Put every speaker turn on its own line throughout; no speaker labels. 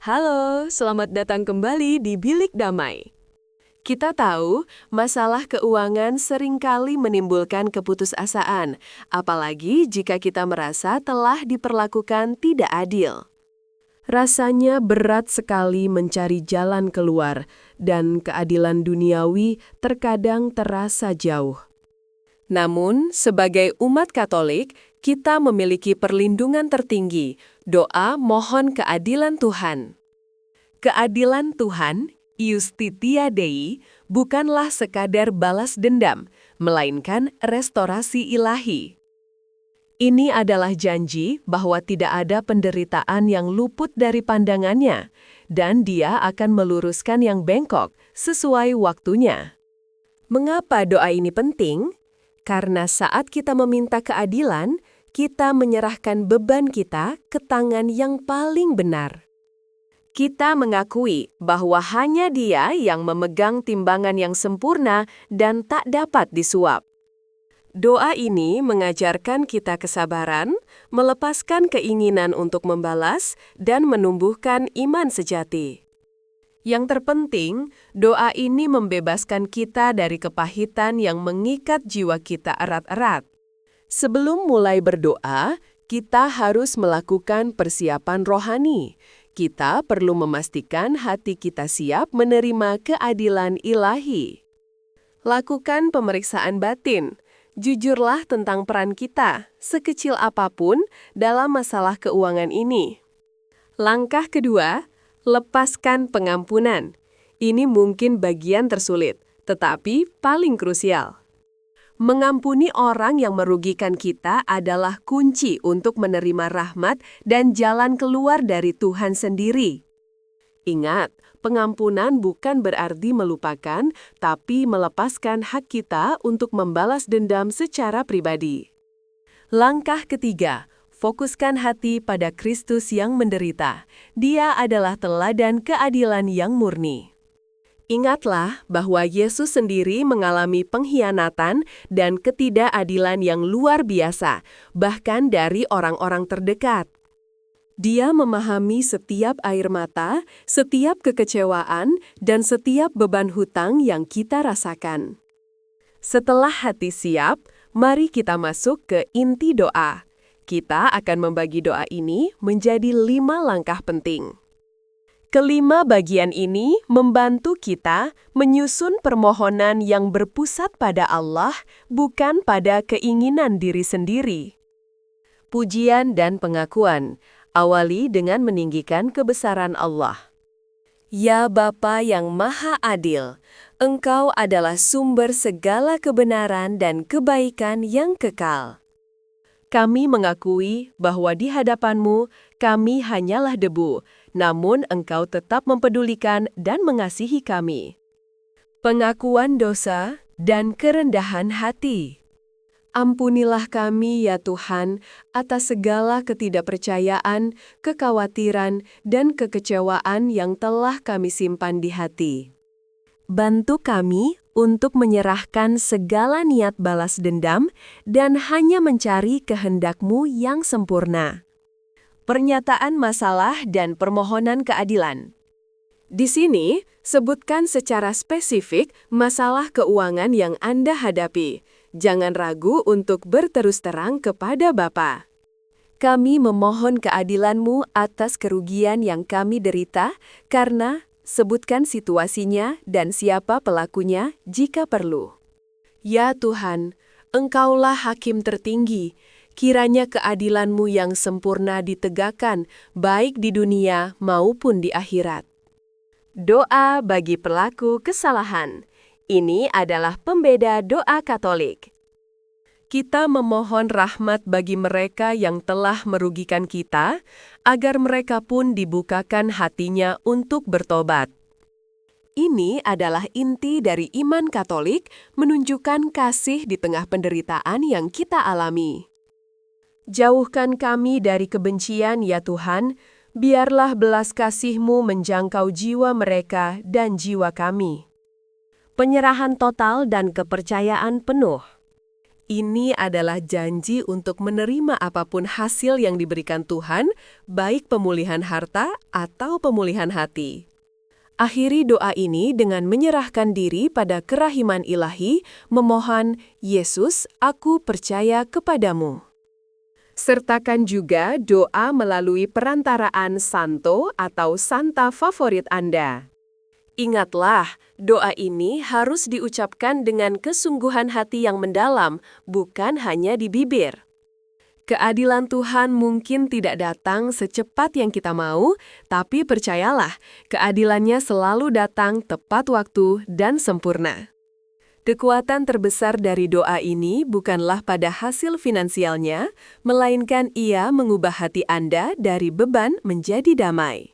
Halo, selamat datang kembali di Bilik Damai. Kita tahu, masalah keuangan seringkali menimbulkan keputusasaan, apalagi jika kita merasa telah diperlakukan tidak adil. Rasanya berat sekali mencari jalan keluar, dan keadilan duniawi terkadang terasa jauh. Namun, sebagai umat Katolik, kita memiliki perlindungan tertinggi, doa mohon keadilan Tuhan. Keadilan Tuhan, Iustitia Dei, bukanlah sekadar balas dendam, melainkan restorasi ilahi. Ini adalah janji bahwa tidak ada penderitaan yang luput dari pandangannya, dan Dia akan meluruskan yang bengkok sesuai waktunya. Mengapa doa ini penting? Karena saat kita meminta keadilan, kita menyerahkan beban kita ke tangan yang paling benar. Kita mengakui bahwa hanya Dia yang memegang timbangan yang sempurna dan tak dapat disuap. Doa ini mengajarkan kita kesabaran, melepaskan keinginan untuk membalas, dan menumbuhkan iman sejati. Yang terpenting, doa ini membebaskan kita dari kepahitan yang mengikat jiwa kita erat-erat. Sebelum mulai berdoa, kita harus melakukan persiapan rohani. Kita perlu memastikan hati kita siap menerima keadilan ilahi. Lakukan pemeriksaan batin. Jujurlah tentang peran kita, sekecil apapun, dalam masalah keuangan ini. Langkah kedua, lepaskan pengampunan. Ini mungkin bagian tersulit, tetapi paling krusial. Mengampuni orang yang merugikan kita adalah kunci untuk menerima rahmat dan jalan keluar dari Tuhan sendiri. Ingat, pengampunan bukan berarti melupakan, tapi melepaskan hak kita untuk membalas dendam secara pribadi. Langkah ketiga, fokuskan hati pada Kristus yang menderita. Dia adalah teladan keadilan yang murni. Ingatlah bahwa Yesus sendiri mengalami pengkhianatan dan ketidakadilan yang luar biasa, bahkan dari orang-orang terdekat. Dia memahami setiap air mata, setiap kekecewaan, dan setiap beban hutang yang kita rasakan. Setelah hati siap, mari kita masuk ke inti doa. Kita akan membagi doa ini menjadi 5 langkah penting. Kelima bagian ini membantu kita menyusun permohonan yang berpusat pada Allah, bukan pada keinginan diri sendiri. Pujian dan pengakuan. Awali dengan meninggikan kebesaran Allah. Ya Bapa yang Maha Adil, Engkau adalah sumber segala kebenaran dan kebaikan yang kekal. Kami mengakui bahwa di hadapan-Mu, kami hanyalah debu, namun Engkau tetap mempedulikan dan mengasihi kami. Pengakuan dosa dan kerendahan hati. Ampunilah kami, ya Tuhan, atas segala ketidakpercayaan, kekhawatiran, dan kekecewaan yang telah kami simpan di hati. Bantu kami untuk menyerahkan segala niat balas dendam dan hanya mencari kehendak-Mu yang sempurna. Pernyataan masalah dan permohonan keadilan. Di sini, sebutkan secara spesifik masalah keuangan yang Anda hadapi. Jangan ragu untuk berterus terang kepada Bapa. Kami memohon keadilan-Mu atas kerugian yang kami derita, karena sebutkan situasinya dan siapa pelakunya jika perlu. Ya Tuhan, Engkaulah Hakim tertinggi. Kiranya keadilan-Mu yang sempurna ditegakkan, baik di dunia maupun di akhirat. Doa bagi pelaku kesalahan. Ini adalah pembeda doa Katolik. Kita memohon rahmat bagi mereka yang telah merugikan kita, agar mereka pun dibukakan hatinya untuk bertobat. Ini adalah inti dari iman Katolik, menunjukkan kasih di tengah penderitaan yang kita alami. Jauhkan kami dari kebencian, ya Tuhan, biarlah belas kasih-Mu menjangkau jiwa mereka dan jiwa kami. Penyerahan total dan kepercayaan penuh. Ini adalah janji untuk menerima apapun hasil yang diberikan Tuhan, baik pemulihan harta atau pemulihan hati. Akhiri doa ini dengan menyerahkan diri pada kerahiman ilahi, memohon, "Yesus, aku percaya kepadamu." Sertakan juga doa melalui perantaraan santo atau santa favorit Anda. Ingatlah, doa ini harus diucapkan dengan kesungguhan hati yang mendalam, bukan hanya di bibir. Keadilan Tuhan mungkin tidak datang secepat yang kita mau, tapi percayalah, keadilannya selalu datang tepat waktu dan sempurna. Kekuatan terbesar dari doa ini bukanlah pada hasil finansialnya, melainkan ia mengubah hati Anda dari beban menjadi damai.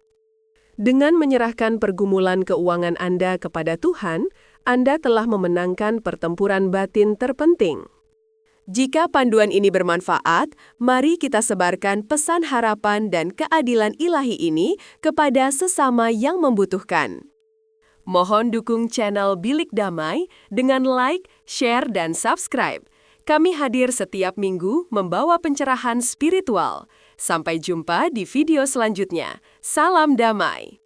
Dengan menyerahkan pergumulan keuangan Anda kepada Tuhan, Anda telah memenangkan pertempuran batin terpenting. Jika panduan ini bermanfaat, mari kita sebarkan pesan harapan dan keadilan ilahi ini kepada sesama yang membutuhkan. Mohon dukung channel Bilik Damai dengan like, share, dan subscribe. Kami hadir setiap minggu membawa pencerahan spiritual. Sampai jumpa di video selanjutnya. Salam damai.